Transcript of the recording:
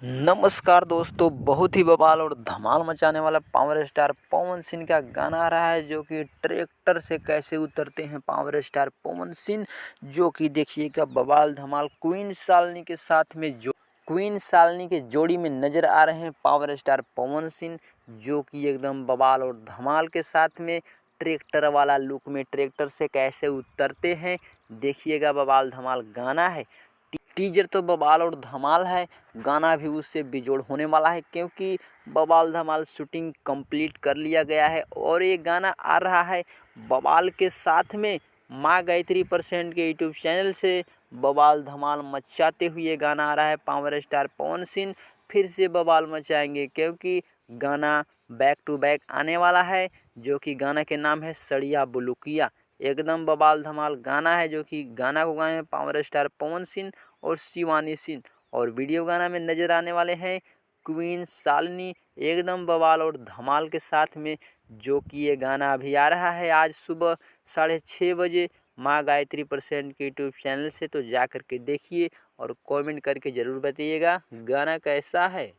नमस्कार दोस्तों, बहुत ही बवाल और धमाल मचाने वाला पावर स्टार पवन सिंह का गाना आ रहा है जो कि ट्रैक्टर से कैसे उतरते हैं पावर स्टार पवन सिंह। जो कि देखिएगा बवाल धमाल क्वीन सालनी के जोड़ी में नजर आ रहे हैं पावर स्टार पवन सिंह, जो कि एकदम बवाल और धमाल के साथ में ट्रैक्टर वाला लुक में ट्रैक्टर से कैसे उतरते हैं। देखिएगा बवाल धमाल गाना है। टीजर तो बवाल और धमाल है, गाना भी उससे बेजोड़ होने वाला है क्योंकि बवाल धमाल शूटिंग कंप्लीट कर लिया गया है और ये गाना आ रहा है बवाल के साथ में। माँ गायत्री % के यूट्यूब चैनल से बवाल धमाल मचाते हुए गाना आ रहा है। पावर स्टार पवन सिंह फिर से बवाल मचाएंगे क्योंकि गाना बैक टू बैक आने वाला है, जो कि गाना के नाम है सड़िया बुलुकिया। एकदम बवाल धमाल गाना है, जो कि गाना को गाए हैं पावर स्टार पवन सिंह और शिवानी सिंह, और वीडियो गाना में नजर आने वाले हैं क्वीन सालनी एकदम बवाल और धमाल के साथ में। जो कि ये गाना अभी आ रहा है आज सुबह 6:30 बजे माँ गायत्री % के यूट्यूब चैनल से। तो जा कर के देखिए और कमेंट करके ज़रूर बताइएगा गाना कैसा है।